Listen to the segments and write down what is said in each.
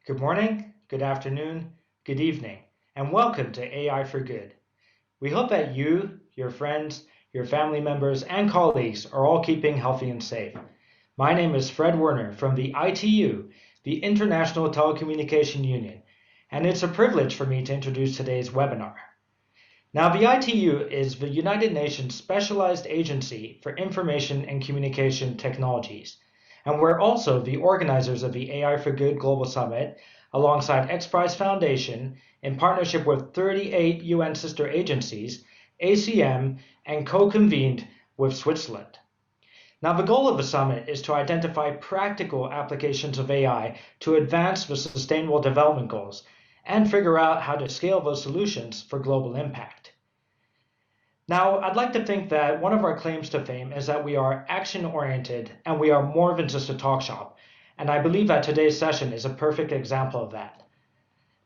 Good morning, good afternoon, good evening, and welcome to AI for Good. We hope that you, your friends, your family members, and colleagues are all keeping healthy and safe. My name is Fred Werner from the ITU, the International Telecommunication Union, and it's a privilege for me to introduce today's webinar. Now, the ITU is the United Nations Specialized Agency for Information and Communication Technologies, and we're also the organizers of the AI for Good Global Summit alongside Xprize Foundation in partnership with 38 UN sister agencies, ACM, and co-convened with Switzerland. Now, the goal of the summit is to identify practical applications of AI to advance the Sustainable Development Goals and figure out how to scale those solutions for global impact. Now, I'd like to think that one of our claims to fame is that we are action-oriented and we are more than just a talk shop, and I believe that today's session is a perfect example of that.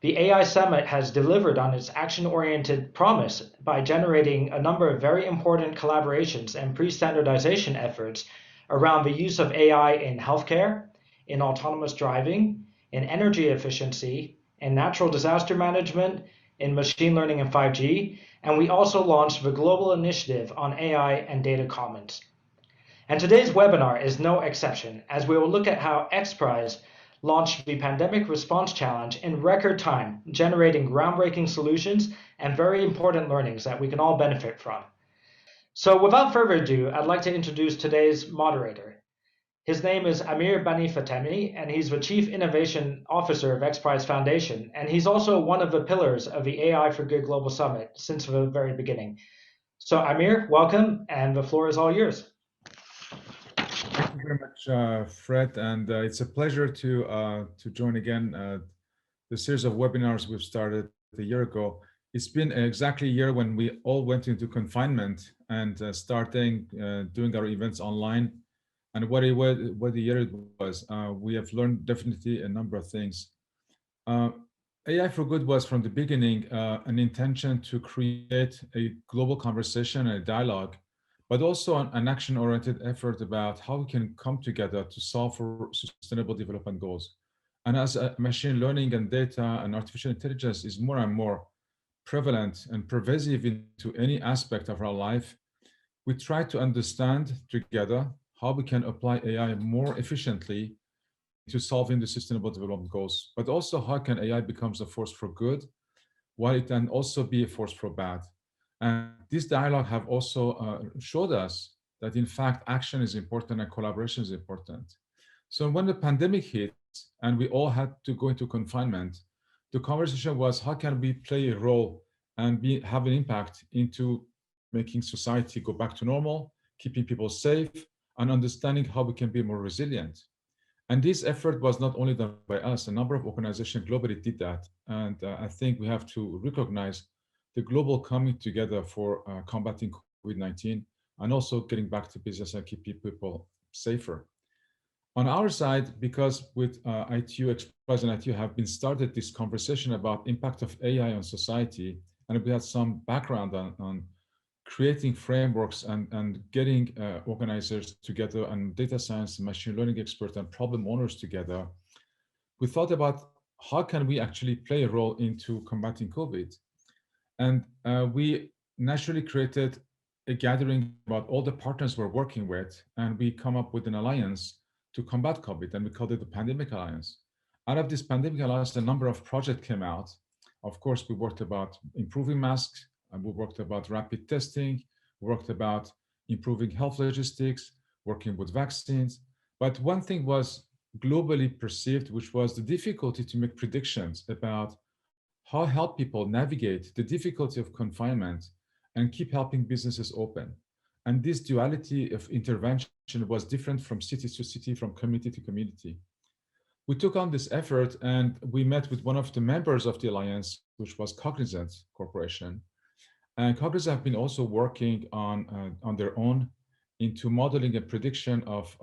The AI Summit has delivered on its action-oriented promise by generating a number of very important collaborations and pre-standardization efforts around the use of AI in healthcare, in autonomous driving, in energy efficiency, in natural disaster management, in machine learning and 5G, and we also launched the Global Initiative on AI and Data Commons. And today's webinar is no exception, as we will look at how Xprize launched the Pandemic Response Challenge in record time, generating groundbreaking solutions and very important learnings that we can all benefit from. So without further ado, I'd like to introduce today's moderator. His name is Amir Bani Fatemi, and he's the Chief Innovation Officer of Xprize Foundation, and he's also one of the pillars of the AI for Good Global Summit since the very beginning. So Amir, welcome, and the floor is all yours. Thank you very much, Fred, and it's a pleasure to join again the series of webinars we've started a year ago. It's been exactly a year when we all went into confinement and starting doing our events online. And what a year it was. We have learned definitely a number of things. AI for Good was from the beginning an intention to create a global conversation and a dialogue, but also an action-oriented effort about how we can come together to solve for sustainable development goals. And as machine learning and data and artificial intelligence is more and more prevalent and pervasive into any aspect of our life, we try to understand together how we can apply AI more efficiently to solving the sustainable development goals, but also how can AI becomes a force for good, while it can also be a force for bad. And this dialogue have also showed us that in fact, action is important and collaboration is important. So when the pandemic hit and we all had to go into confinement, the conversation was how can we play a role and have an impact into making society go back to normal, keeping people safe, and understanding how we can be more resilient. And this effort was not only done by us, a number of organizations globally did that. And I think we have to recognize the global coming together for combating COVID-19 and also getting back to business and keep people safer. On our side, because with ITU, Xprize and ITU have been started this conversation about impact of AI on society, and we had some background on creating frameworks and getting organizers together and data science, machine learning experts and problem owners together, we thought about how can we actually play a role into combating COVID. And we naturally created a gathering about all the partners we're working with, and we come up with an alliance to combat COVID, and we called it the Pandemic Alliance. Out of this Pandemic Alliance, a number of projects came out. Of course, we worked about improving masks, and we worked about rapid testing, we worked about improving health logistics, working with vaccines. But one thing was globally perceived, which was the difficulty to make predictions about how help people navigate the difficulty of confinement and keep helping businesses open. And this duality of intervention was different from city to city, from community to community. We took on this effort and we met with one of the members of the alliance, which was Cognizant Corporation. And Cognizant have been also working on their own into modeling a prediction of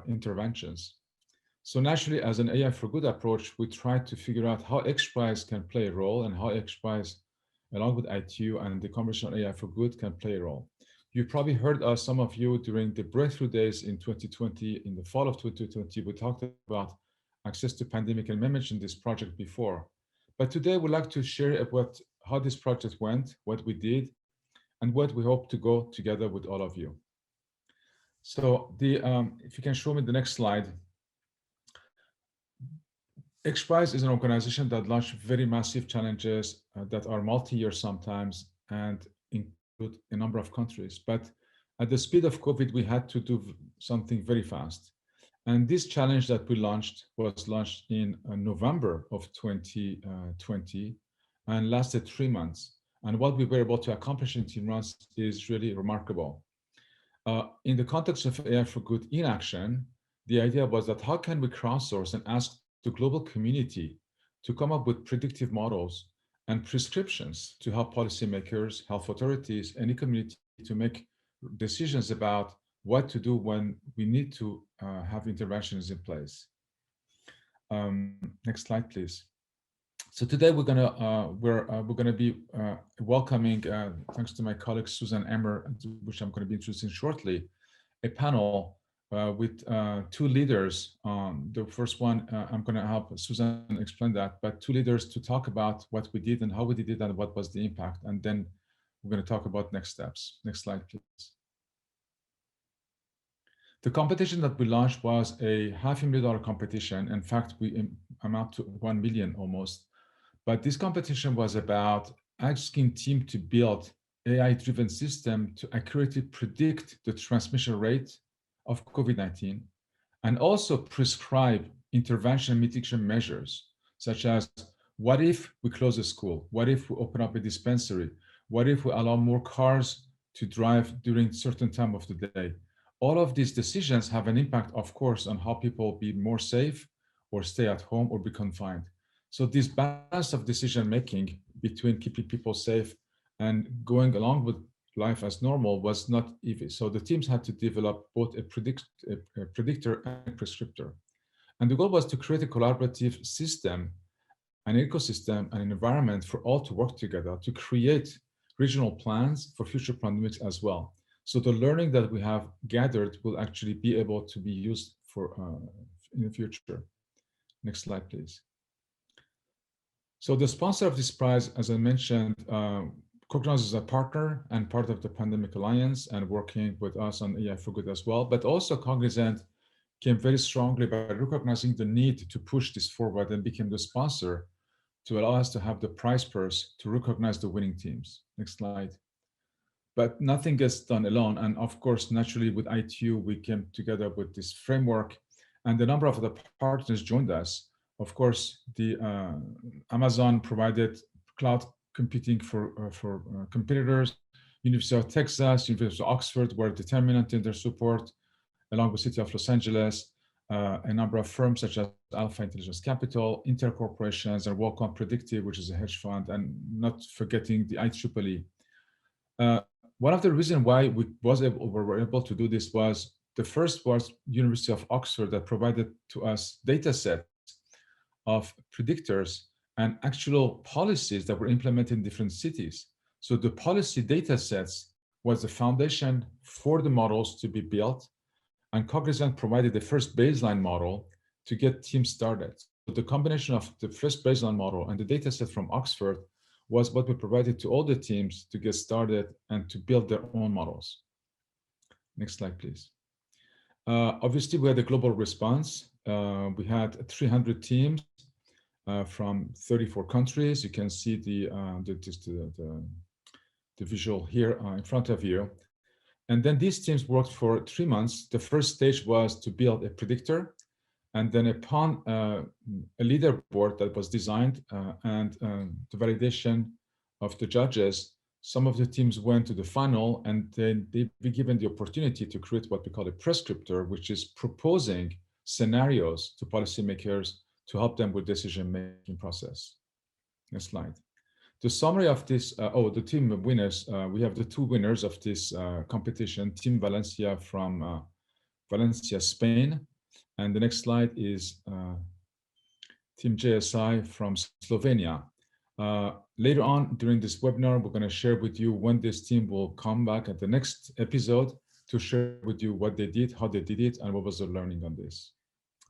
interventions. So naturally, as an AI for Good approach, we tried to figure out how Xprize can play a role and how Xprize, along with ITU and the Conversation on AI for Good, can play a role. You probably heard some of you during the breakthrough days in 2020, in the fall of 2020, we talked about access to pandemic, and I mentioned this project before. But today we'd like to share about how this project went, what we did, and what we hope to go together with all of you. So if you can show me the next slide. Xprize is an organization that launched very massive challenges that are multi-year sometimes and include a number of countries. But at the speed of COVID, we had to do something very fast. And this challenge that we launched was launched in November of 2020 and lasted 3 months. And what we were able to accomplish in 3 months is really remarkable. In the context of AI for Good in action, the idea was that how can we crowdsource and ask the global community to come up with predictive models and prescriptions to help policymakers, health authorities, any community to make decisions about what to do when we need to have interventions in place. Next slide, please. So today we're gonna be welcoming, thanks to my colleague Susan Emmer, which I'm going to be introducing shortly, a panel with two leaders. The first one, I'm going to help Susan explain that, but two leaders to talk about what we did and how we did it and what was the impact. And then we're going to talk about next steps. Next slide, please. The competition that we launched was a $500,000 competition. In fact, we amount to 1 million almost. But this competition was about asking team to build AI-driven system to accurately predict the transmission rate of COVID-19 and also prescribe intervention mitigation measures, such as what if we close a school? What if we open up a dispensary? What if we allow more cars to drive during certain time of the day? All of these decisions have an impact, of course, on how people be more safe or stay at home or be confined. So this balance of decision making between keeping people safe and going along with life as normal was not easy. So the teams had to develop both a predictor and prescriptor. And the goal was to create a collaborative system, an ecosystem, and an environment for all to work together to create regional plans for future pandemics as well. So the learning that we have gathered will actually be able to be used for in the future. Next slide, please. So the sponsor of this prize, as I mentioned, Cognizant is a partner and part of the Pandemic Alliance and working with us on AI for Good as well. But also Cognizant came very strongly by recognizing the need to push this forward and became the sponsor to allow us to have the prize purse to recognize the winning teams. Next slide. But nothing gets done alone. And of course, naturally with ITU, we came together with this framework and the number of the partners joined us. Of course, the Amazon provided cloud computing for competitors. University of Texas, University of Oxford were determinant in their support, along with City of Los Angeles, a number of firms such as Alpha Intelligence Capital, Intel Corporations, and Wellcome Predictive, which is a hedge fund, and not forgetting the IEEE. One of the reasons why we were able to do this was the first was University of Oxford that provided to us data sets of predictors and actual policies that were implemented in different cities. So the policy data sets was the foundation for the models to be built, and Cognizant provided the first baseline model to get teams started. So the combination of the first baseline model and the data set from Oxford was what we provided to all the teams to get started and to build their own models. Next slide, please. Obviously, we had a global response. We had 300 teams from 34 countries. You can see the visual here in front of you. And then these teams worked for 3 months. The first stage was to build a predictor. And then upon a leaderboard that was designed and the validation of the judges, some of the teams went to the final and then they've been given the opportunity to create what we call a prescriptor, which is proposing scenarios to policymakers to help them with decision-making process. Next slide. The summary of this, the team winners, we have the two winners of this competition, Team Valencia from Valencia, Spain. And the next slide is Team JSI from Slovenia. Later on during this webinar, we're going to share with you when this team will come back at the next episode to share with you what they did, how they did it, and what was the learning on this.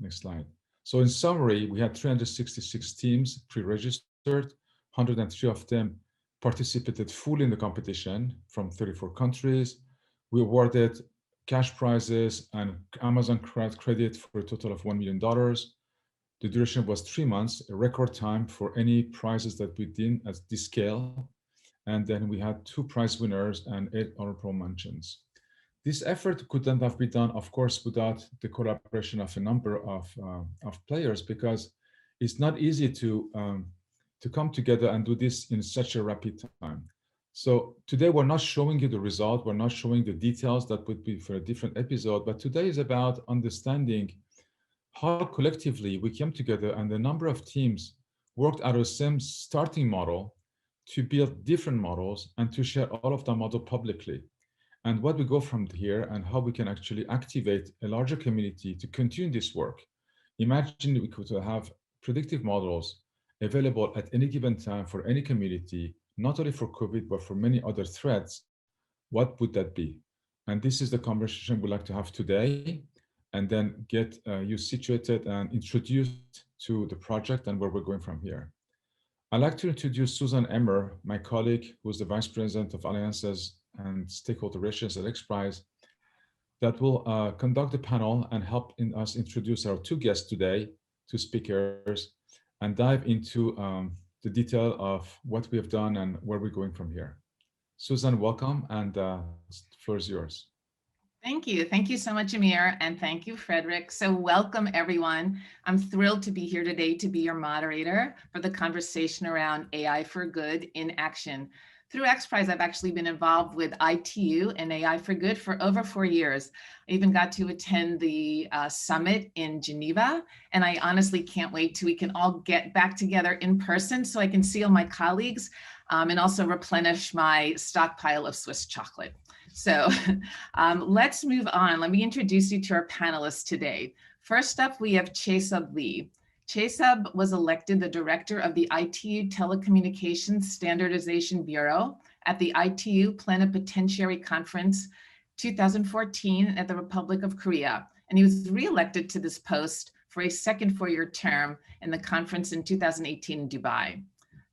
Next slide. So in summary, we had 366 teams pre-registered, 103 of them participated fully in the competition from 34 countries. We awarded cash prizes and Amazon credit for a total of $1 million. The duration was 3 months, a record time for any prizes that we did at this scale. And then we had 2 prize winners and 8 honorable mentions. This effort couldn't have been done, of course, without the collaboration of a number of players, because it's not easy to come together and do this in such a rapid time. So today we're not showing you the result, we're not showing the details, that would be for a different episode, but today is about understanding how collectively we came together and the number of teams worked out of the same starting model to build different models and to share all of the model publicly. And what we go from here and how we can actually activate a larger community to continue this work. Imagine we could have predictive models available at any given time for any community, not only for COVID, but for many other threats. What would that be? And this is the conversation we'd like to have today, and then get you situated and introduced to the project and where we're going from here. I'd like to introduce Susan Emmer, my colleague, who's the Vice President of Alliances and Stakeholder Relations at Xprize, that will conduct the panel and help us introduce our 2 guests today, 2 speakers, and dive into the detail of what we have done and where we're going from here. Susan, welcome, and the floor is yours. Thank you. Thank you so much, Amir, and thank you, Frederick. So welcome, everyone. I'm thrilled to be here today to be your moderator for the conversation around AI for Good in action. Through Xprize, I've actually been involved with ITU and AI for Good for over 4 years. I even got to attend the summit in Geneva, and I honestly can't wait till we can all get back together in person so I can see all my colleagues and also replenish my stockpile of Swiss chocolate. So let's move on. Let me introduce you to our panelists today. First up, we have Chaesub Lee. Chaesub was elected the director of the ITU Telecommunications Standardization Bureau at the ITU Plenipotentiary Conference 2014 at the Republic of Korea. And he was re-elected to this post for a second 4-year term in the conference in 2018 in Dubai.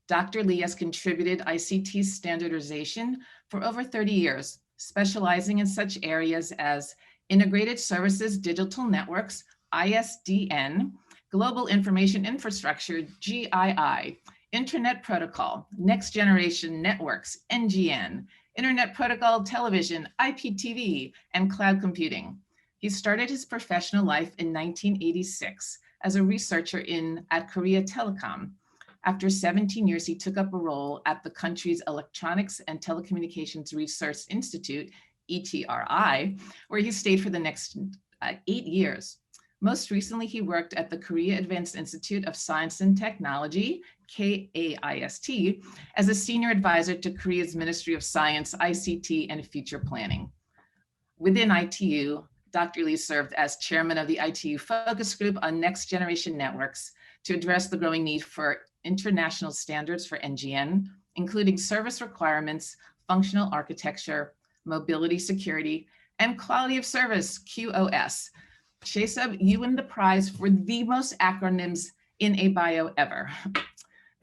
Dr. Lee has contributed ICT standardization for over 30 years, specializing in such areas as integrated services, digital networks, ISDN, global information infrastructure, GII, internet protocol, next generation networks, NGN, internet protocol television, IPTV, and cloud computing. He started his professional life in 1986 as a researcher at Korea Telecom. After 17 years, he took up a role at the country's Electronics and Telecommunications Research Institute, ETRI, where he stayed for the next 8 years. Most recently, he worked at the Korea Advanced Institute of Science and Technology, KAIST, as a senior advisor to Korea's Ministry of Science, ICT, and Future Planning. Within ITU, Dr. Lee served as chairman of the ITU Focus Group on Next Generation Networks to address the growing need for international standards for NGN, including service requirements, functional architecture, mobility security, and quality of service, QoS. Chaesub, you win the prize for the most acronyms in a bio ever.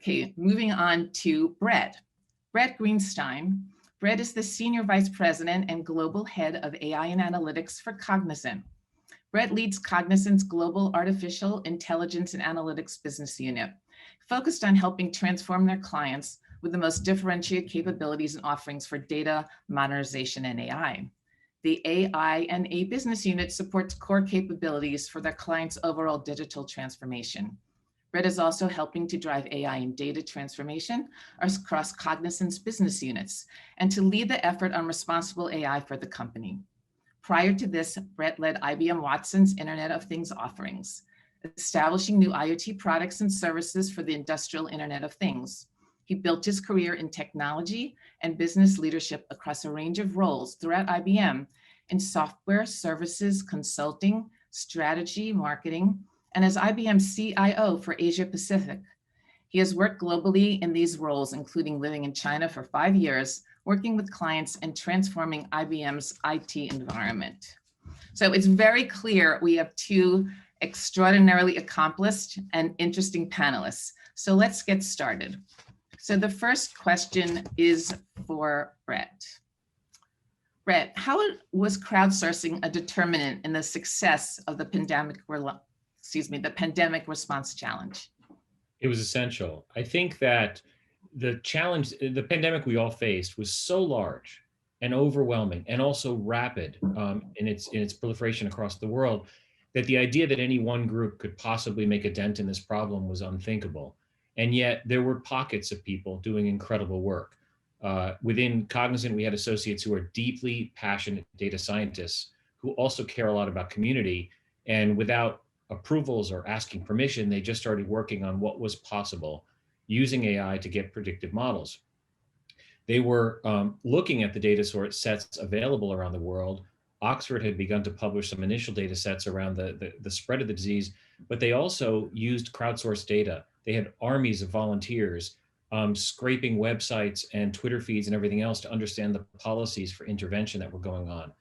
Okay, moving on to Brett. Brett Greenstein. Brett is the Senior Vice President and Global Head of AI and Analytics for Cognizant. Brett leads Cognizant's Global Artificial Intelligence and Analytics Business Unit, focused on helping transform their clients with the most differentiated capabilities and offerings for data modernization and AI. The AI and A business unit supports core capabilities for their clients' overall digital transformation. Brett is also helping to drive AI and data transformation across Cognizant's business units and to lead the effort on responsible AI for the company. Prior to this, Brett led IBM Watson's Internet of Things offerings, establishing new IoT products and services for the industrial Internet of Things. He built his career in technology and business leadership across a range of roles throughout IBM in software, services, consulting, strategy, marketing, and as IBM's CIO for Asia Pacific. He has worked globally in these roles, including living in China for 5 years, working with clients and transforming IBM's IT environment. So it's very clear we have 2 extraordinarily accomplished and interesting panelists. So let's get started. So the first question is for Brett. Brett, how was crowdsourcing a determinant in the success of the pandemic response challenge? It was essential. I think that the challenge, the pandemic we all faced was so large and overwhelming and also rapid in its proliferation across the world that the idea that any one group could possibly make a dent in this problem was unthinkable. And yet there were pockets of people doing incredible work. Within Cognizant, we had associates who are deeply passionate data scientists who also care a lot about community. And without approvals or asking permission, they just started working on what was possible using AI to get predictive models. They were looking at the data sets available around the world. Oxford had begun to publish some initial data sets around the spread of the disease, but they also used crowdsourced data. They had armies of volunteers scraping websites and Twitter feeds and everything else to understand the policies for intervention that were going on.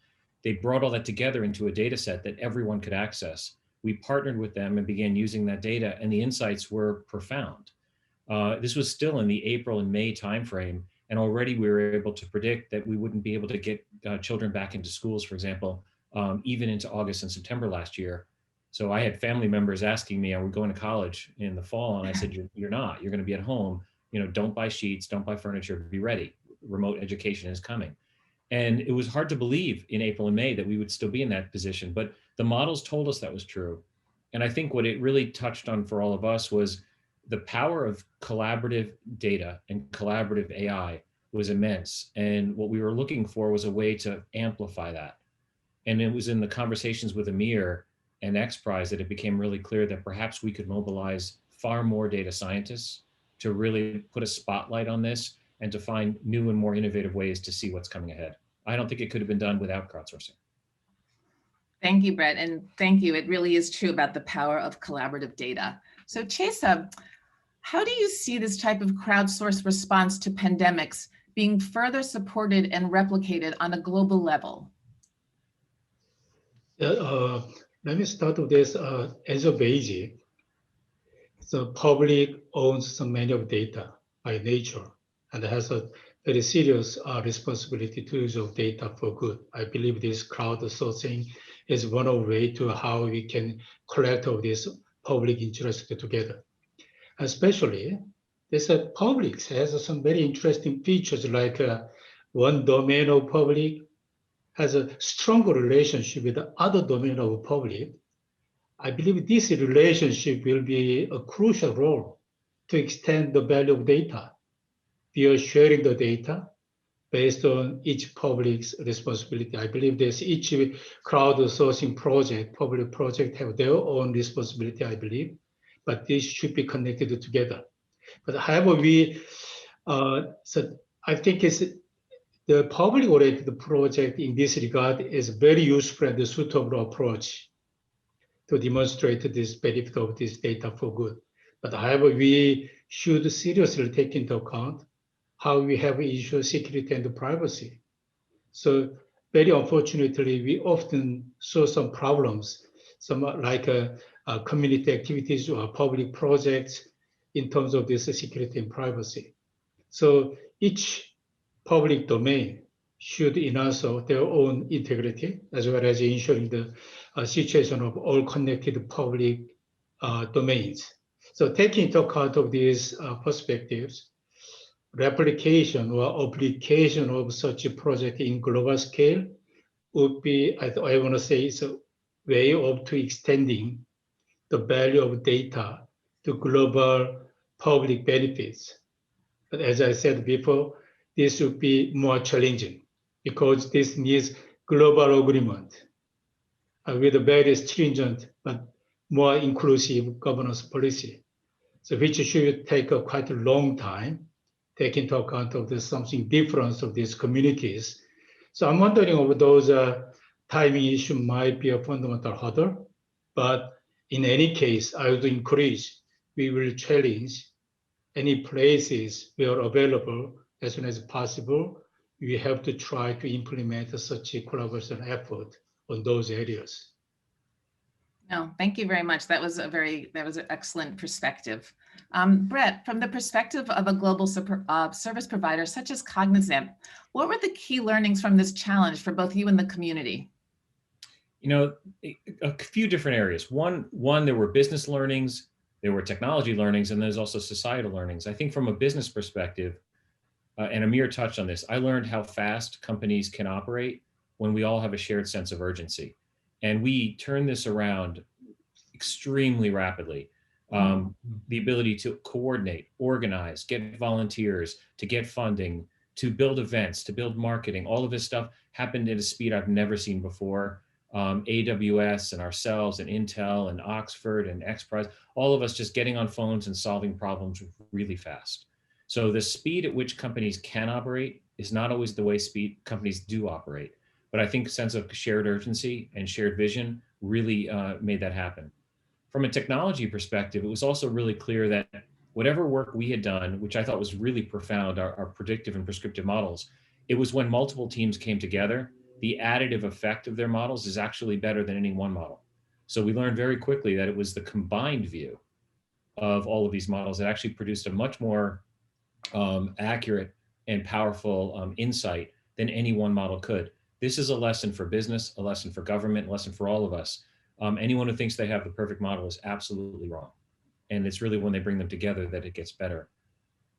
They brought all that together into a data set that everyone could access. We partnered with them and began using that data, and the insights were profound. This was still in the April and May timeframe, and already we were able to predict that we wouldn't be able to get children back into schools, for example, even into August and September last year. So I had family members asking me, are we going to college in the fall? And I said, you're not, you're going to be at home. Don't buy sheets, don't buy furniture, be ready. Remote education is coming. And it was hard to believe in April and May that we would still be in that position, but the models told us that was true. And I think what it really touched on for all of us was the power of collaborative data and collaborative AI was immense. And what we were looking for was a way to amplify that. And it was in the conversations with Amir and Xprize that it became really clear that perhaps we could mobilize far more data scientists to really put a spotlight on this and to find new and more innovative ways to see what's coming ahead. I don't think it could have been done without crowdsourcing. Thank you, Brett, and thank you. It really is true about the power of collaborative data. So Chesa, how do you see this type of crowdsourced response to pandemics being further supported and replicated on a global level? Let me start with this as a basic. The public owns so many of data by nature and has a very serious responsibility to use of data for good. I believe this crowdsourcing is one of the ways to how we can collect all this public interest together. Especially, this public has some very interesting features like one domain of public has a stronger relationship with the other domain of public. I believe this relationship will be a crucial role to extend the value of data. We are sharing the data based on each public's responsibility. I believe there's each crowdsourcing project, public project have their own responsibility, I believe, but this should be connected together. But however, so I think it's the public-oriented project in this regard is very useful and suitable approach to demonstrate this benefit of this data for good. But however, we should seriously take into account how we have issued security and privacy. So very unfortunately, we often saw some problems, some like community activities or public projects in terms of this security and privacy. So each public domain should enhance their own integrity as well as ensuring the situation of all connected public domains. So taking into account of these perspectives, replication or application of such a project in global scale would be, I want to say, it's a way of to extending the value of data to global public benefits. But as I said before, this would be more challenging because this needs global agreement with a very stringent but more inclusive governance policy. So which should take quite a long time, take into account of this something different of these communities. So I'm wondering if those timing issue might be a fundamental hurdle, but in any case, I would encourage, we will challenge any places where available as soon as possible. We have to try to implement such a collaboration effort on those areas. No, thank you very much. That was an excellent perspective. Brett, from the perspective of a global service provider such as Cognizant, what were the key learnings from this challenge for both you and the community? You know, a few different areas. One, there were business learnings, there were technology learnings, and there's also societal learnings. I think from a business perspective, and Amir touched on this, I learned how fast companies can operate when we all have a shared sense of urgency. And we turn this around extremely rapidly. The ability to coordinate, organize, get volunteers, to get funding, to build events, to build marketing, all of this stuff happened at a speed I've never seen before. AWS and ourselves and Intel and Oxford and Xprize, all of us just getting on phones and solving problems really fast. So the speed at which companies can operate is not always the way companies do operate. But I think a sense of shared urgency and shared vision really made that happen. From a technology perspective, it was also really clear that whatever work we had done, which I thought was really profound, our predictive and prescriptive models, it was when multiple teams came together, the additive effect of their models is actually better than any one model. So we learned very quickly that it was the combined view of all of these models that actually produced a much more accurate and powerful insight than any one model could. This is a lesson for business, a lesson for government, a lesson for all of us. Anyone who thinks they have the perfect model is absolutely wrong. And it's really when they bring them together that it gets better.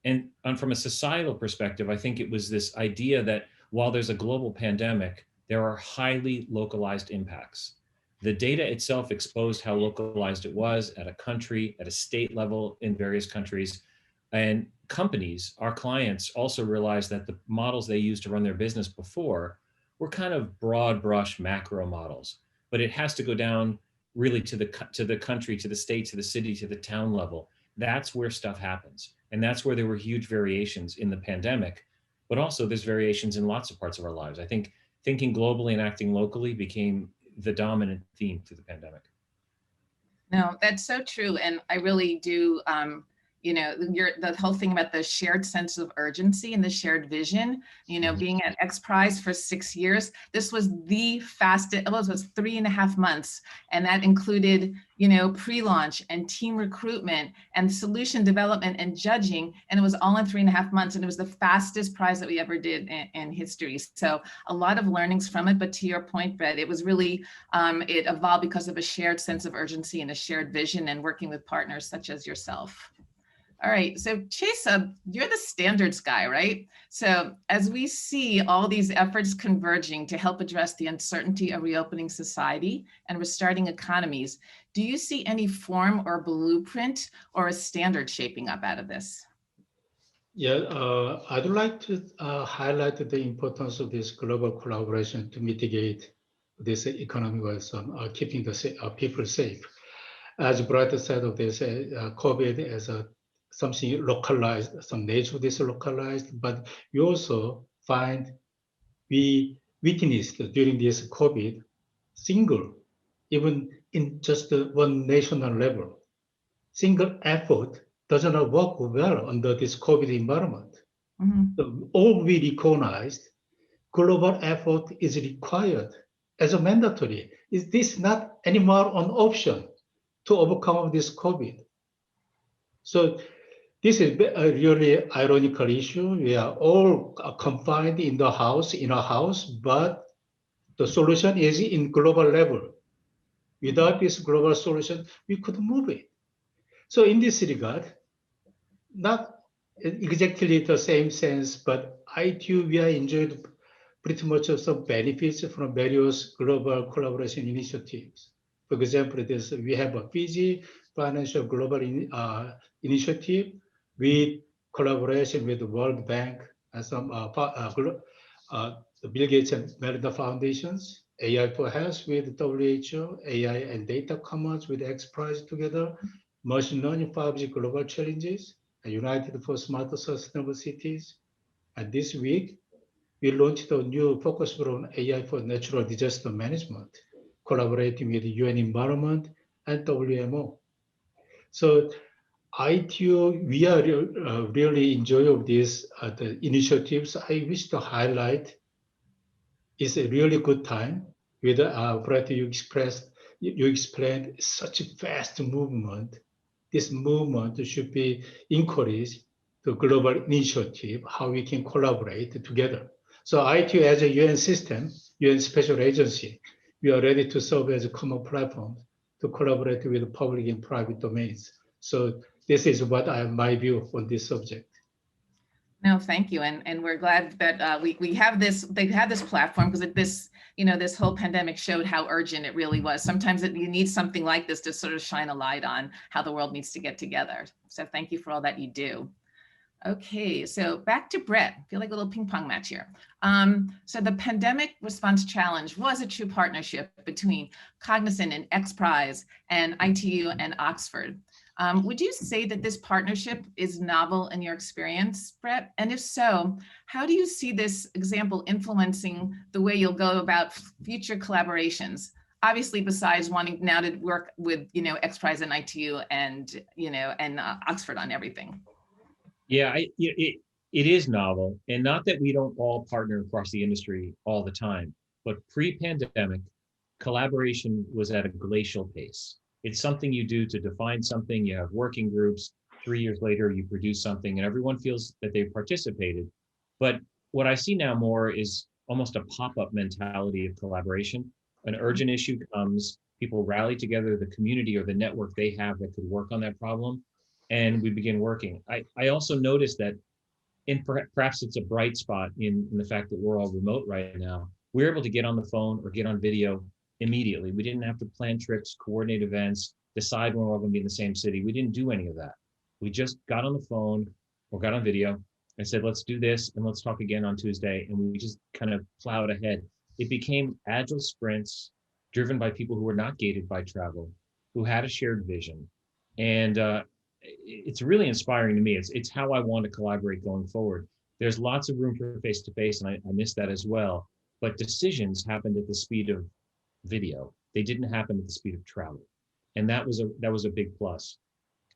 And from a societal perspective, I think it was this idea that while there's a global pandemic, there are highly localized impacts. The data itself exposed how localized it was at a country, at a state level in various countries. And companies, our clients, also realized that the models they used to run their business before were kind of broad brush macro models. But it has to go down really to the country, to the state, to the city, to the town level. That's where stuff happens. And that's where there were huge variations in the pandemic, but also there's variations in lots of parts of our lives. I think thinking globally and acting locally became the dominant theme through the pandemic. No, that's so true. And I really do, the whole thing about the shared sense of urgency and the shared vision, being at Xprize for 6 years, this was the fastest, it was 3.5 months. And that included, pre-launch and team recruitment and solution development and judging. And it was all in 3.5 months. And it was the fastest prize that we ever did in history. So a lot of learnings from it. But to your point, Brett, it was really, it evolved because of a shared sense of urgency and a shared vision and working with partners such as yourself. All right, so Chase, you're the standards guy, right? So as we see all these efforts converging to help address the uncertainty of reopening society and restarting economies, do you see any form or blueprint or a standard shaping up out of this? Yeah, I'd like to highlight the importance of this global collaboration to mitigate this economic keeping the people safe. As Brett said of this, COVID as something localized, some nature of this localized, but we also we witnessed during this COVID even in just one national level, single effort does not work well under this COVID environment. So all we recognized, global effort is required as a mandatory. Is this not anymore an option to overcome this COVID? So this is a really ironical issue. We are all confined in our house, but the solution is in global level. Without this global solution, we could move it. So in this regard, not exactly the same sense, but I too, we are enjoyed pretty much some benefits from various global collaboration initiatives. For example, we have a Fiji Financial Global Initiative with collaboration with the World Bank and some the Bill Gates and Melinda Foundations, AI for Health with WHO, AI and Data Commons with Xprize together, Machine Learning 5G Global Challenges, and United for Smarter Sustainable Cities. And this week, we launched a new focus group on AI for natural disaster management, collaborating with the UN Environment and WMO. So we are really enjoying these the initiatives. I wish to highlight it's a really good time with Brett, you expressed you explained such a fast movement. This movement should be encouraged to global initiative, how we can collaborate together. So ITU as a UN system, UN special agency, we are ready to serve as a common platform to collaborate with the public and private domains. So this is what my view on this subject. No, thank you, and we're glad that we have this. They have this platform because this this whole pandemic showed how urgent it really was. Sometimes you need something like this to sort of shine a light on how the world needs to get together. So thank you for all that you do. Okay, so back to Brett. I feel like a little ping pong match here. So the pandemic response challenge was a true partnership between Cognizant and Xprize and ITU and Oxford. Would you say that this partnership is novel in your experience, Brett? And if so, how do you see this example influencing the way you'll go about future collaborations? Obviously, besides wanting now to work with Xprize and ITU and and Oxford on everything. Yeah, it is novel, and not that we don't all partner across the industry all the time, but pre-pandemic, collaboration was at a glacial pace. It's something you do to define something. You have working groups. 3 years later, you produce something, and everyone feels that they've participated. But what I see now more is almost a pop-up mentality of collaboration. An urgent issue comes, people rally together, the community or the network they have that could work on that problem, and we begin working. I also noticed that, perhaps it's a bright spot in the fact that we're all remote right now, we're able to get on the phone or get on video immediately. We didn't have to plan trips, coordinate events, decide when we're all going to be in the same city. We didn't do any of that. We just got on the phone or got on video and said, let's do this and let's talk again on Tuesday. And we just kind of plowed ahead. It became agile sprints driven by people who were not gated by travel, who had a shared vision. And it's really inspiring to me. It's how I want to collaborate going forward. There's lots of room for face-to-face, and I miss that as well. But decisions happened at the speed of video. They didn't happen at the speed of travel. And that was a big plus.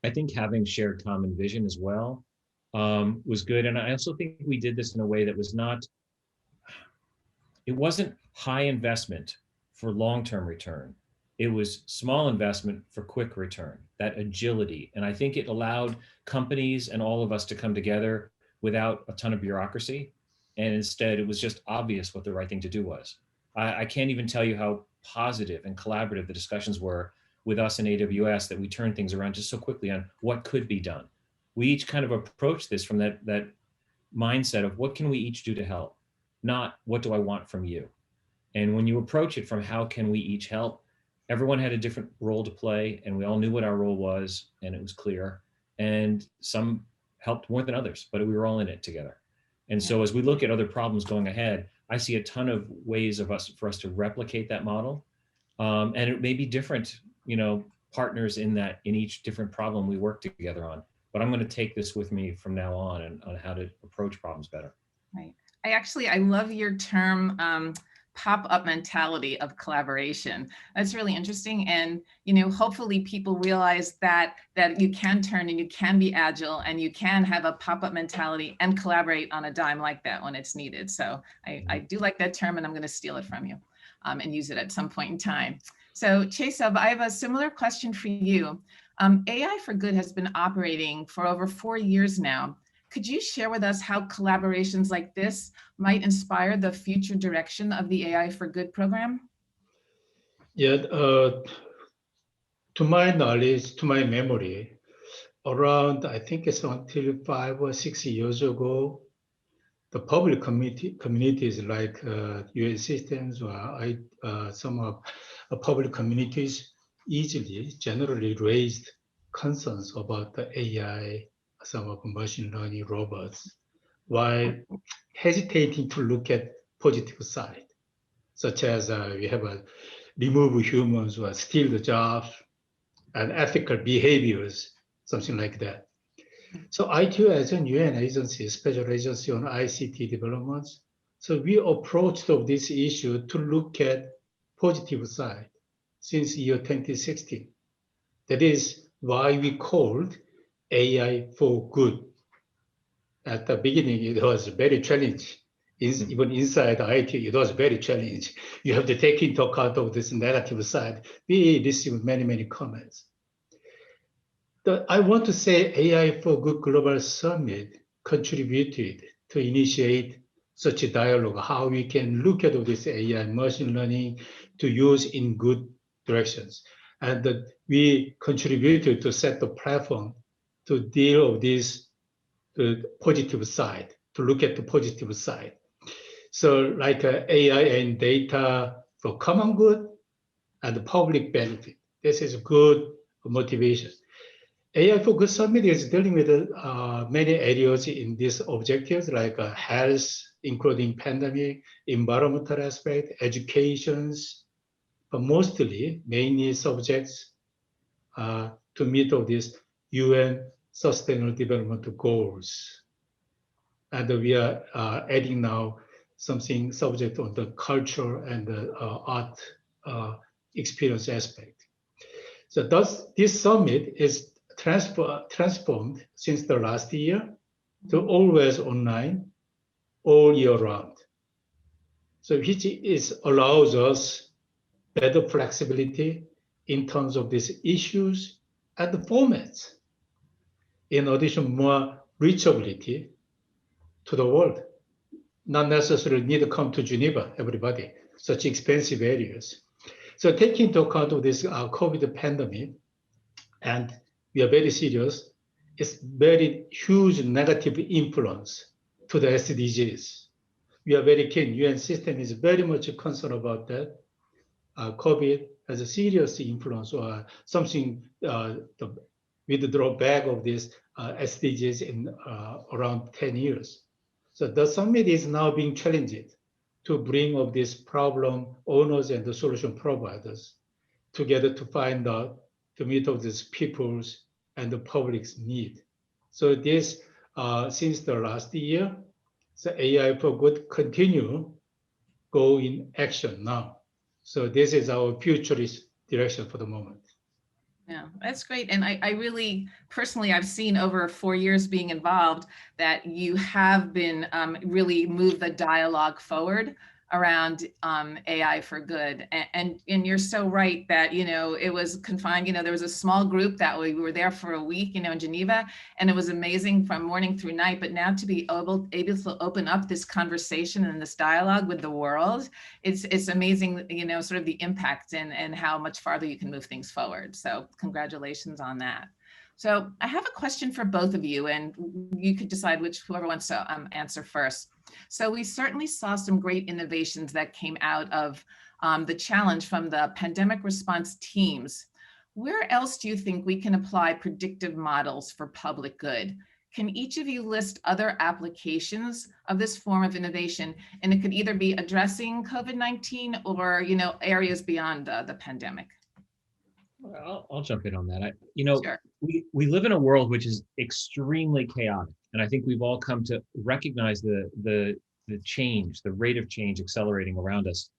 I think having shared common vision as well was good. And I also think we did this in a way that it wasn't high investment for long-term return. It was small investment for quick return, that agility. And I think it allowed companies and all of us to come together without a ton of bureaucracy. And instead, it was just obvious what the right thing to do was. I can't even tell you how positive and collaborative the discussions were with us in AWS, that we turned things around just so quickly on what could be done. We each kind of approached this from that mindset of what can we each do to help, not what do I want from you. And when you approach it from how can we each help, everyone had a different role to play, and we all knew what our role was, and it was clear. And some helped more than others, but we were all in it together. And so as we look at other problems going ahead, I see a ton of ways for us to replicate that model. And it may be different, partners in each different problem we work together on. But I'm going to take this with me from now on how to approach problems better. Right. I love your term, pop-up mentality of collaboration. That's really interesting. And, hopefully people realize that you can turn and you can be agile and you can have a pop-up mentality and collaborate on a dime like that when it's needed. So I do like that term, and I'm going to steal it from you and use it at some point in time. So Chesov, I have a similar question for you. AI for Good has been operating for over 4 years now. Could you share with us how collaborations like this might inspire the future direction of the AI for Good program? Yeah, to my knowledge, to my memory, around, I think it's until 5 or 6 years ago, the public communities like UN systems or some of public communities generally raised concerns about the AI, some of machine learning robots, while hesitating to look at positive side, such as we have remove humans or steal the jobs and ethical behaviors, something like that. So ITU as a UN agency, special agency on ICT developments, so we approached of this issue to look at positive side since year 2016. That is why we called AI for Good. At the beginning, it was very challenging. Even inside IT, it was very challenging. You have to take into account of this negative side. We received many, many comments. I want to say AI for Good Global Summit contributed to initiate such a dialogue, how we can look at this AI machine learning to use in good directions. And we contributed to set the platform to deal with this positive side, to look at the positive side. So like AI and data for common good and public benefit. This is good motivation. AI for Good Summit is dealing with many areas in these objectives like health, including pandemic, environmental aspect, educations, but mostly mainly subjects to meet all these UN Sustainable Development Goals. And we are adding now something subject on the culture and the art experience aspect. So this summit is transformed since the last year to always online, all year round. So which allows us better flexibility in terms of these issues and the formats. In addition, more reachability to the world. Not necessarily need to come to Geneva, everybody, such expensive areas. So taking into account of this COVID pandemic, and we are very serious, it's very huge negative influence to the SDGs. We are very keen, UN system is very much concerned about that. COVID has a serious influence or something, the withdrawal back of this SDGs in around 10 years. So the summit is now being challenged to bring up this problem owners and the solution providers together to find out, to meet all these people's and the public's need. So this, since the last year, the AI for Good continue go in action now. So this is our futurist direction for the moment. Yeah, that's great. And I really, personally, I've seen over 4 years being involved that you have been really moved the dialogue forward around AI for good. And you're so right that, it was confined, there was a small group that we were there for a week, in Geneva, and it was amazing from morning through night. But now to be able to open up this conversation and this dialogue with the world, it's amazing, sort of the impact and how much farther you can move things forward. So congratulations on that. So I have a question for both of you, and you could decide whoever wants to answer first. So we certainly saw some great innovations that came out of the challenge from the pandemic response teams. Where else do you think we can apply predictive models for public good? Can each of you list other applications of this form of innovation? And it could either be addressing COVID-19 or, areas beyond the pandemic. I'll jump in on that. Sure. We live in a world which is extremely chaotic, and I think we've all come to recognize the change, the rate of change accelerating around us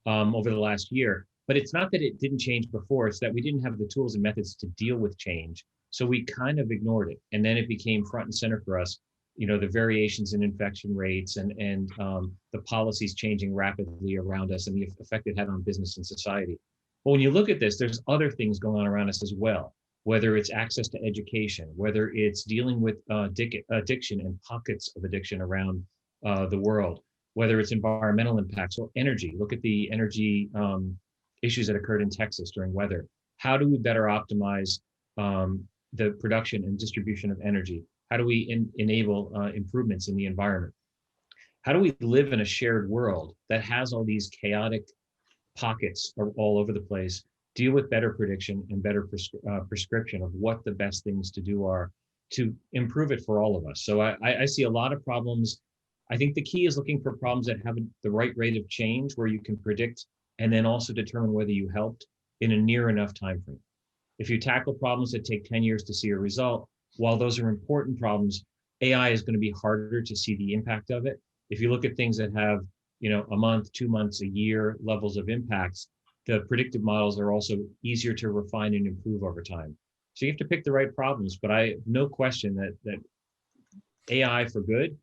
over the last year. But it's not that it didn't change before; it's that we didn't have the tools and methods to deal with change, so we kind of ignored it, and then it became front and center for us. The variations in infection rates and the policies changing rapidly around us, and the effect it had on business and society. But when you look at this, there's other things going on around us as well, whether it's access to education, whether it's dealing with addiction and pockets of addiction around the world, whether it's environmental impacts or energy. Look at the energy issues that occurred in Texas during weather. How do we better optimize the production and distribution of energy? How do we enable improvements in the environment? How do we live in a shared world that has all these chaotic pockets are all over the place, deal with better prediction and better prescription of what the best things to do are to improve it for all of us. So I see a lot of problems. I think the key is looking for problems that have the right rate of change where you can predict and then also determine whether you helped in a near enough time frame. If you tackle problems that take 10 years to see a result, while those are important problems, AI is going to be harder to see the impact of it. If you look at things that have a month, 2 months, a year levels of impacts, the predictive models are also easier to refine and improve over time. So you have to pick the right problems, but I have no question that AI for good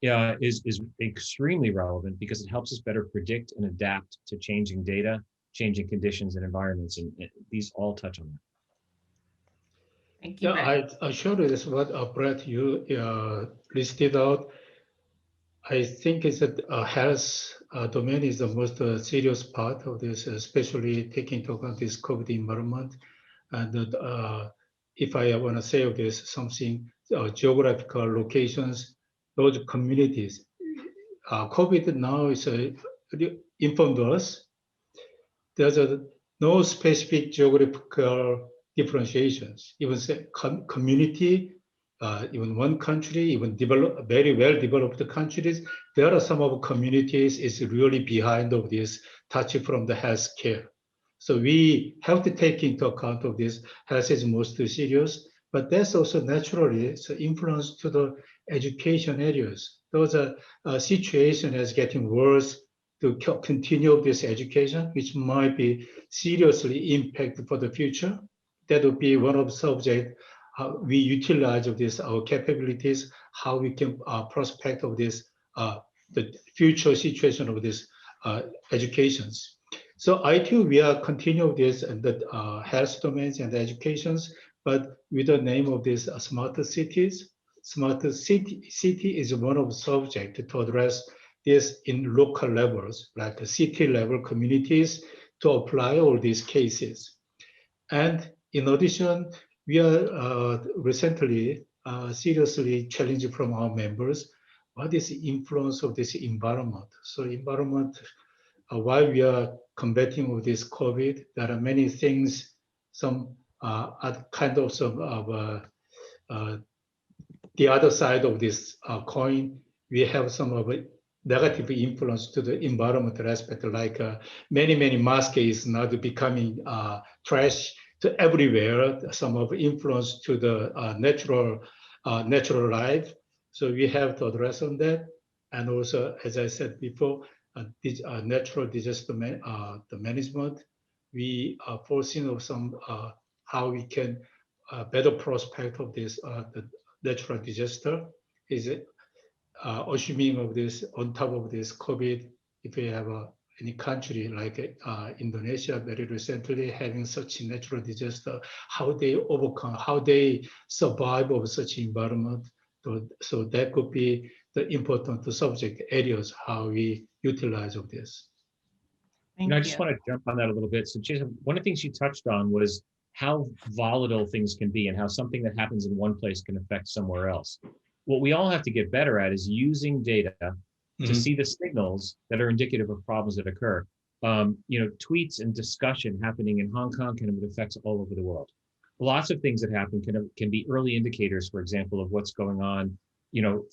is extremely relevant because it helps us better predict and adapt to changing data, changing conditions and environments, and these all touch on that. Thank you, Yeah, I showed this what Brett you listed out. I think it's that health domain is the most serious part of this, especially taking into account this COVID environment. And if I want to say of this something, geographical locations, those communities, COVID now is informed us. There's no specific geographical differentiations. Even say community, even one country, even very well developed countries, there are some of communities is really behind of this touch from the healthcare. So we have to take into account of this. Health is most serious, but that's also naturally influence to the education areas. Those situation is getting worse to continue this education, which might be seriously impacted for the future. That would be one of the subjects we utilize of this, our capabilities, how we can prospect of this, the future situation of this educations. So I too, we are continuing this and the health domains and the educations, but with the name of this smarter cities. Smarter city is one of the subjects to address this in local levels, like city level communities, to apply all these cases. And in addition, we are recently seriously challenged from our members, what is the influence of this environment? So environment, while we are combating with this COVID, there are many things, some kind of some the other side of this coin, we have some of it negative influence to the environmental aspect, like many masks is now becoming trash to everywhere, some of influence to the natural life. So we have to address on that. And also, as I said before, natural disaster the management, we are foreseeing of some how we can better prospect of this the natural disaster is assuming of this on top of this COVID, if we have any country like Indonesia very recently having such a natural disaster, how they overcome, how they survive of such environment. So that could be the important subject areas, how we utilize of this. Thank I you. just want to jump on that a little bit. So Jason, one of the things you touched on was how volatile things can be and how something that happens in one place can affect somewhere else. What we all have to get better at is using data to see the signals that are indicative of problems that occur. Tweets and discussion happening in Hong Kong can have effects all over the world. Lots of things that happen can be early indicators, for example, of what's going on,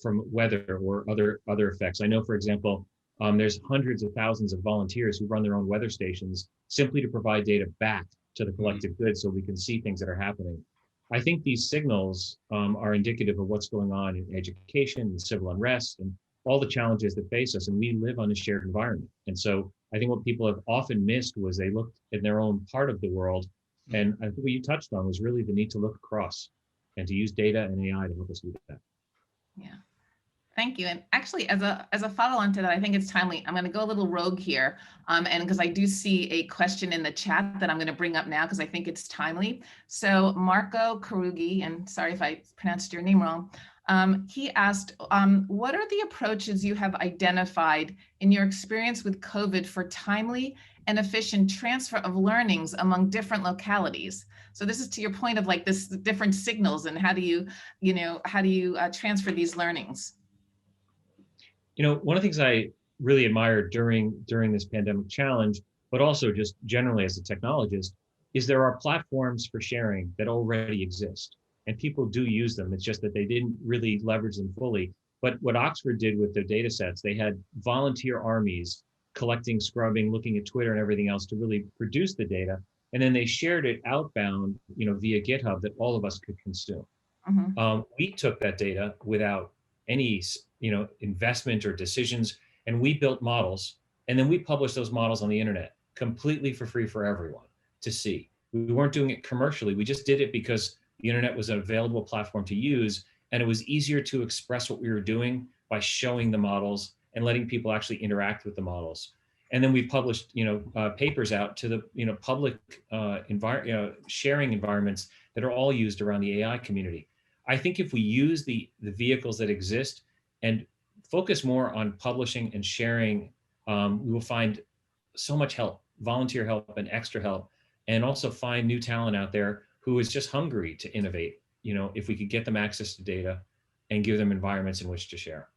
from weather or other effects. I know, for example, there's hundreds of thousands of volunteers who run their own weather stations simply to provide data back to the collective good so we can see things that are happening. I think these signals are indicative of what's going on in education and civil unrest and all the challenges that face us, and we live on a shared environment. And so I think what people have often missed was they looked in their own part of the world, and I think what you touched on was really the need to look across and to use data and AI to help us do that. Yeah. Thank you. And actually, as a follow-on to that, I think it's timely. I'm going to go a little rogue here, and because I do see a question in the chat that I'm going to bring up now because I think it's timely. So Marco Karugi, and sorry if I pronounced your name wrong, he asked, what are the approaches you have identified in your experience with COVID for timely and efficient transfer of learnings among different localities? So this is to your point of like this different signals and how do you transfer these learnings? One of the things I really admired during this pandemic challenge, but also just generally as a technologist, is there are platforms for sharing that already exist. And people do use them. It's just that they didn't really leverage them fully. But what Oxford did with their data sets, they had volunteer armies collecting, scrubbing, looking at Twitter and everything else to really produce the data. And then they shared it outbound, via GitHub that all of us could consume. We took that data without any, investment or decisions, and we built models. And then we published those models on the internet completely for free for everyone to see. We weren't doing it commercially. We just did it because the internet was an available platform to use, and it was easier to express what we were doing by by showing the models and letting people actually interact with the models. And then we've published, papers out to the, public sharing environments that are all used around the AI community. I think if we use the vehicles that exist and focus more on publishing and sharing, we will find so much help, volunteer help and extra help, and also find new talent out there who is just hungry to innovate. If we could get them access to data and give them environments in which to share.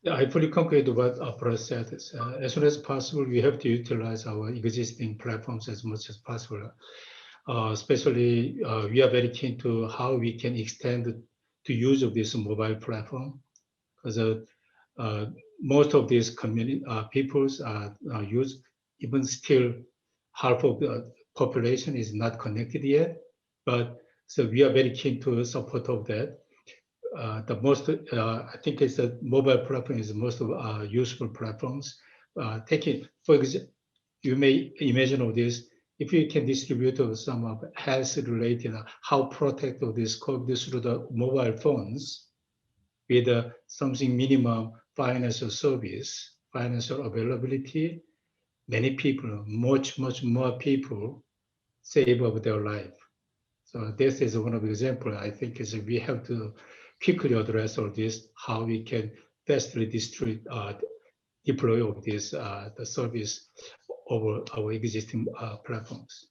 Yeah, I fully concur with what Brett said. As soon as possible, we have to utilize our existing platforms as much as possible. Especially, we are very keen to how we can extend the use of this mobile platform, because most of these community peoples use, even still half of the population is not connected yet. But so we are very keen to support of that. The most, I think it's the mobile platform is the most useful platforms. Taking, for example, you may imagine of this, if you can distribute some of health related, how protect of this COVID through the mobile phones with something minimum financial service, financial availability, many people, much more people save of their life. So this is one of the examples. I think is we have to quickly address all this, how we can bestly deploy of this the service over our existing platforms.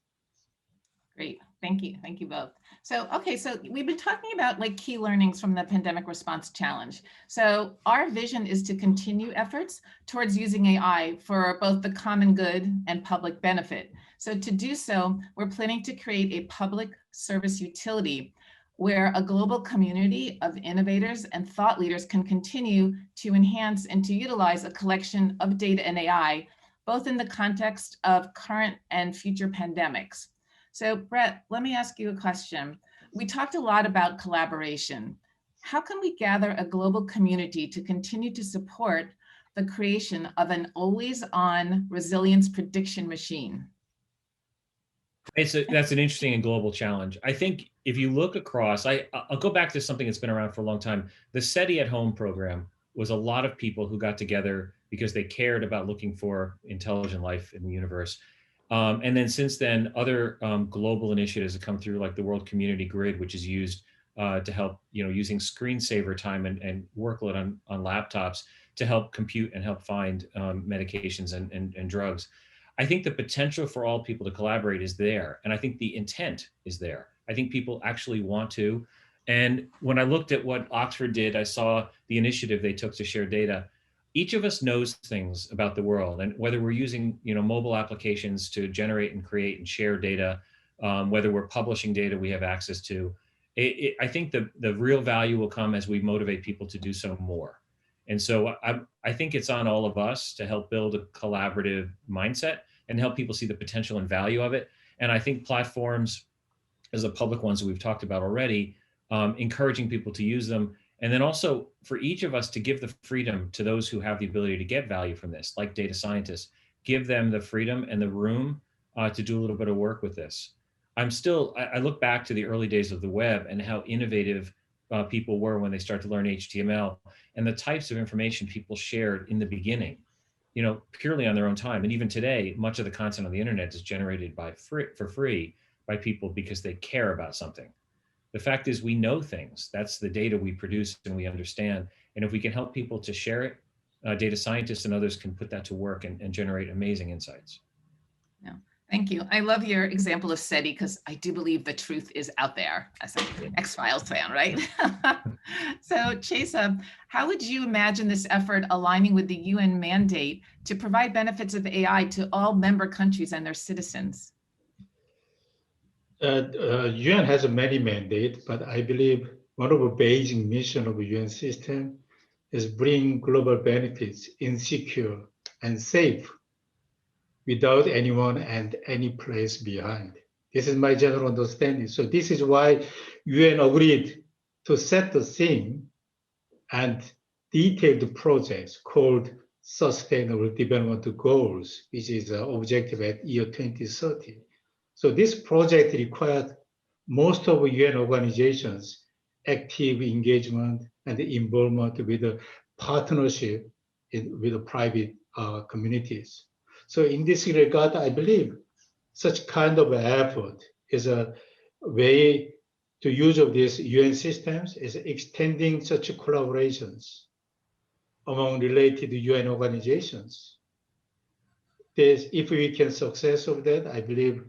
Great, thank you both. So, okay, so we've been talking about like key learnings from the Pandemic Response Challenge. So our vision is to continue efforts towards using AI for both the common good and public benefit. So to do so, we're planning to create a public service utility where a global community of innovators and thought leaders can continue to enhance and to utilize a collection of data and AI, both in the context of current and future pandemics. So Brett, let me ask you a question. We talked a lot about collaboration. How can we gather a global community to continue to support the creation of an always-on resilience prediction machine? That's an interesting and global challenge. I think if you look across, I'll go back to something that's been around for a long time. The SETI at Home program was a lot of people who got together because they cared about looking for intelligent life in the universe. And then since then, other global initiatives have come through, like the World Community Grid, which is used to help, using screensaver time and workload on laptops to help compute and help find medications and drugs. I think the potential for all people to collaborate is there. And I think the intent is there. I think people actually want to. And when I looked at what Oxford did, I saw the initiative they took to share data. Each of us knows things about the world, and whether we're using mobile applications to generate and create and share data, whether we're publishing data we have access to, I think the real value will come as we motivate people to do so more. And so I think it's on all of us to help build a collaborative mindset and help people see the potential and value of it. And I think platforms, as the public ones that we've talked about already, encouraging people to use them. And then also for each of us to give the freedom to those who have the ability to get value from this, like data scientists, give them the freedom and the room to do a little bit of work with this. I look back to the early days of the web and how innovative people were when they start to learn HTML, and the types of information people shared in the beginning, purely on their own time. And even today, much of the content on the internet is generated for free by people because they care about something. The fact is, we know things. That's the data we produce and we understand. And if we can help people to share it, data scientists and others can put that to work and generate amazing insights. Yeah. Thank you. I love your example of SETI because I do believe the truth is out there as an X-Files fan, right? So Chesa, how would you imagine this effort aligning with the UN mandate to provide benefits of AI to all member countries and their citizens? UN has many mandates, but I believe one of the basic mission of the UN system is bring global benefits in secure and safe without anyone and any place behind. This is my general understanding. So this is why UN agreed to set the theme and detailed projects called Sustainable Development Goals, which is the objective at year 2030. So this project required most of UN organizations active engagement and the involvement with the partnership with the private communities. So in this regard, I believe such kind of effort is a way to use of these UN systems is extending such collaborations among related UN organizations. If we can success of that, I believe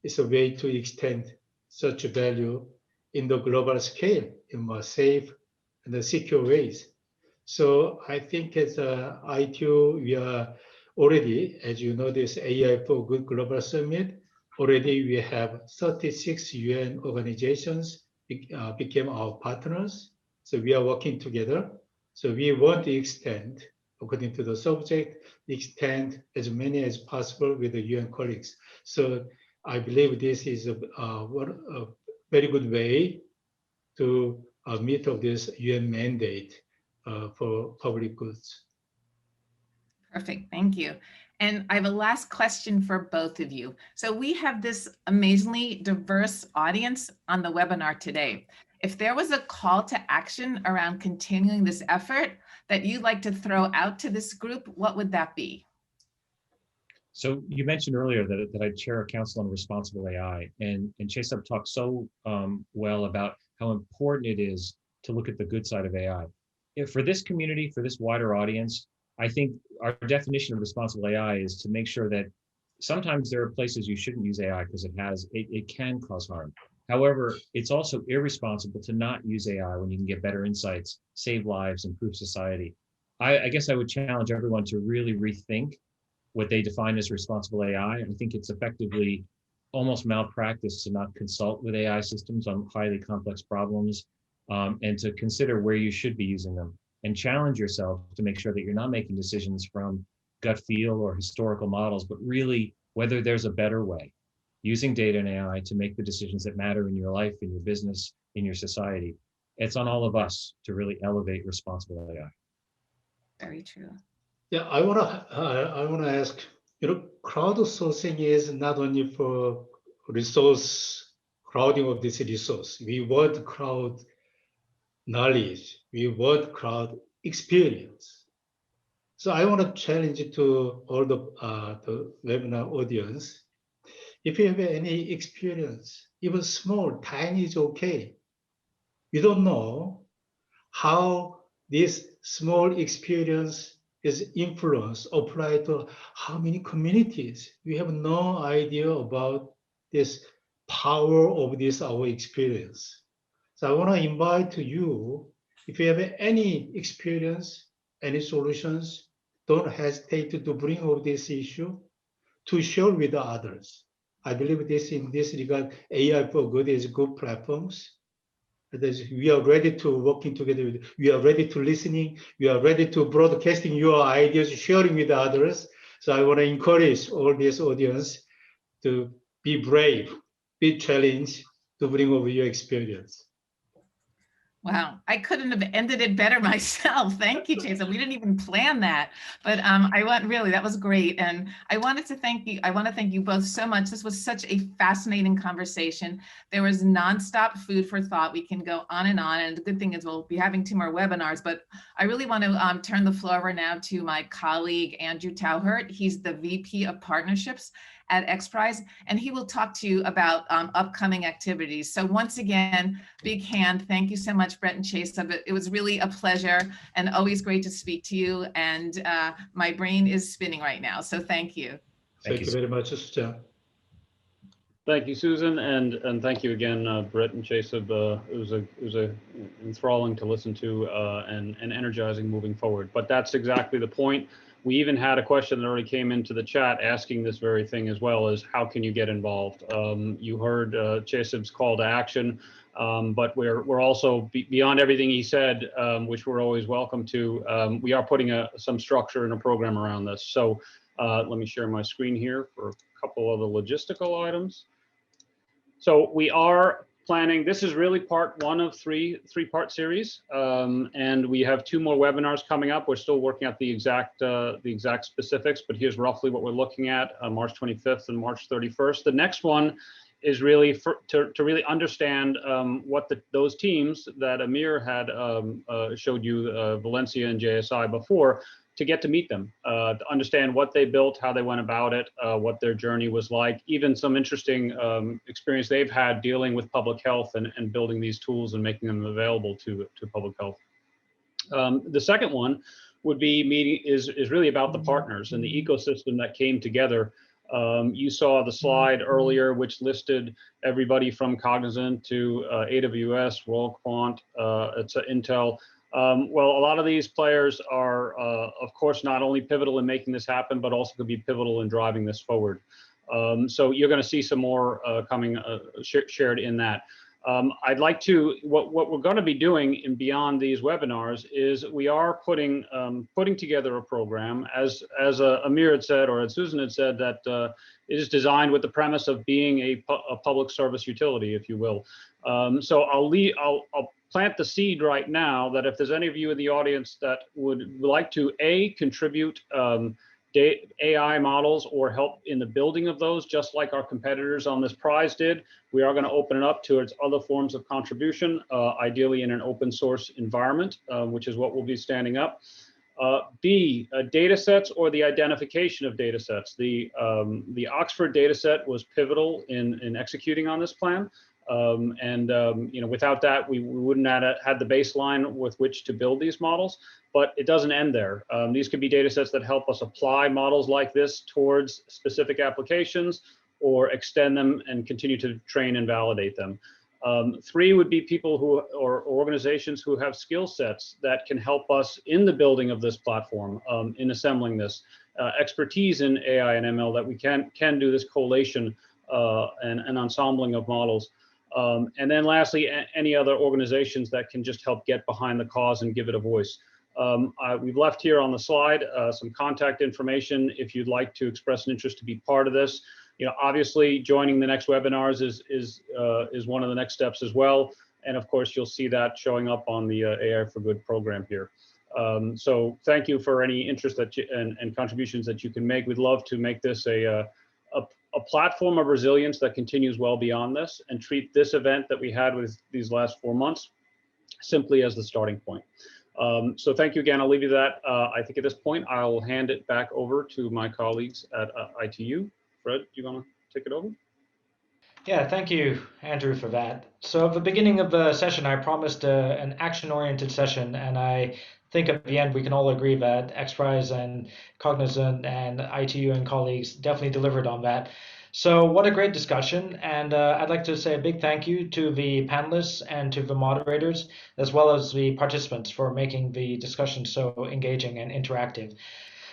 it's a way to extend such value in the global scale in more safe and secure ways. So I think as ITU, we are already, as you know, this AI for Good Global Summit, already we have 36 UN organizations became our partners. So we are working together. So we want to extend, according to the subject, extend as many as possible with the UN colleagues. So I believe this is a very good way to meet of this UN mandate for public goods. Perfect, thank you. And I have a last question for both of you. So we have this amazingly diverse audience on the webinar today. If there was a call to action around continuing this effort that you'd like to throw out to this group, what would that be? So you mentioned earlier that I chair a council on responsible AI, and Chesub talked so well about how important it is to look at the good side of AI. For this community, for this wider audience, I think our definition of responsible AI is to make sure that sometimes there are places you shouldn't use AI because it can cause harm. However, it's also irresponsible to not use AI when you can get better insights, save lives, improve society. I guess I would challenge everyone to really rethink what they define as responsible AI. I think it's effectively almost malpractice to not consult with AI systems on highly complex problems, and to consider where you should be using them, and challenge yourself to make sure that you're not making decisions from gut feel or historical models, but really whether there's a better way, using data and AI to make the decisions that matter in your life, in your business, in your society. It's on all of us to really elevate responsible AI. Very true. Yeah, I wanna ask, crowdsourcing is not only for crowding of this resource. We want crowd knowledge. We want crowd experience. So I want to challenge it to all the webinar audience. If you have any experience, even small, tiny is okay. You don't know how this small experience is influenced, applied to how many communities. We have no idea about this power of this our experience. So I want to invite you, if you have any experience, any solutions, don't hesitate to bring up this issue to share with others. I believe this in this regard, AI for Good is good platforms. We are ready to working together. We are ready to listening. We are ready to broadcasting your ideas, sharing with others. So I want to encourage all this audience to be brave, be challenged, to bring over your experience. Wow, I couldn't have ended it better myself. Thank you, Jason. We didn't even plan that, but that was great. And I wanted to thank you. I want to thank you both so much. This was such a fascinating conversation. There was nonstop food for thought. We can go on. And the good thing is we'll be having 2 more webinars, but I really want to turn the floor over now to my colleague, Andrew Tauhert. He's the VP of Partnerships at Xprize, and he will talk to you about upcoming activities. So once again, big hand. Thank you so much, Brett and Chase. It was really a pleasure and always great to speak to you. And my brain is spinning right now. So thank you. Thank you very much, Susan. Thank you, Susan, and thank you again, Brett and Chase. It was enthralling to listen to and energizing moving forward. But that's exactly the point. We even had a question that already came into the chat asking this very thing as well, as how can you get involved? You heard Chesub's call to action, but we're also beyond everything he said, which we're always welcome to. We are putting some structure and a program around this. So let me share my screen here for a couple of the logistical items. So we are planning, this is really part 1 of three-part series, and we have 2 more webinars coming up. We're still working out the exact specifics, but here's roughly what we're looking at, March 25th and March 31st. The next one is really to really understand what those teams that Amir had showed you, Valencia and JSI before, to get to meet them, to understand what they built, how they went about it, what their journey was like, even some interesting experience they've had dealing with public health and building these tools and making them available to public health. The second one would be is really about the partners and the ecosystem that came together. You saw the slide earlier, which listed everybody from Cognizant to AWS, WorldQuant, Intel. Well, a lot of these players are, of course, not only pivotal in making this happen, but also could be pivotal in driving this forward. So you're going to see some more coming shared in that. I'd like to, what we're going to be doing in beyond these webinars is we are putting together a program, as Amir had said, or as Susan had said, that it is designed with the premise of being a public service utility, if you will. So I'll plant the seed right now that if there's any of you in the audience that would like to contribute AI models or help in the building of those, just like our competitors on this prize did, we are going to open it up to its other forms of contribution, ideally in an open source environment, which is what we'll be standing up. B, data sets or the identification of data sets. The Oxford data set was pivotal in executing on this plan. Without that, we wouldn't have had the baseline with which to build these models, but it doesn't end there. These could be data sets that help us apply models like this towards specific applications or extend them and continue to train and validate them. 3 would be people or organizations who have skill sets that can help us in the building of this platform, in assembling this, expertise in AI and ML that we can do this collation and ensembling of models. And then lastly, any other organizations that can just help get behind the cause and give it a voice. We've left here on the slide some contact information if you'd like to express an interest to be part of this. Obviously joining the next webinars is one of the next steps as well. And of course, you'll see that showing up on the AI for Good program here. So thank you for any interest and contributions that you can make. We'd love to make this a platform of resilience that continues well beyond this, and treat this event that we had with these last 4 months simply as the starting point. So thank you again. I'll leave you that. I think at this point, I'll hand it back over to my colleagues at ITU. Fred, do you want to take it over? Yeah, thank you, Andrew, for that. So at the beginning of the session, I promised an action-oriented session, and I think at the end we can all agree that Xprize and Cognizant and ITU and colleagues definitely delivered on that. So what a great discussion, and I'd like to say a big thank you to the panelists and to the moderators, as well as the participants for making the discussion so engaging and interactive.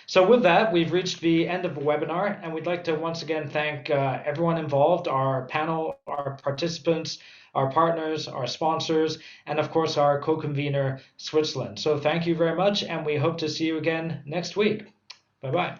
So with that, we've reached the end of the webinar, and we'd like to once again thank everyone involved, our panel, our participants, our partners, our sponsors, and of course our co-convener, Switzerland. So thank you very much, and we hope to see you again next week. Bye-bye.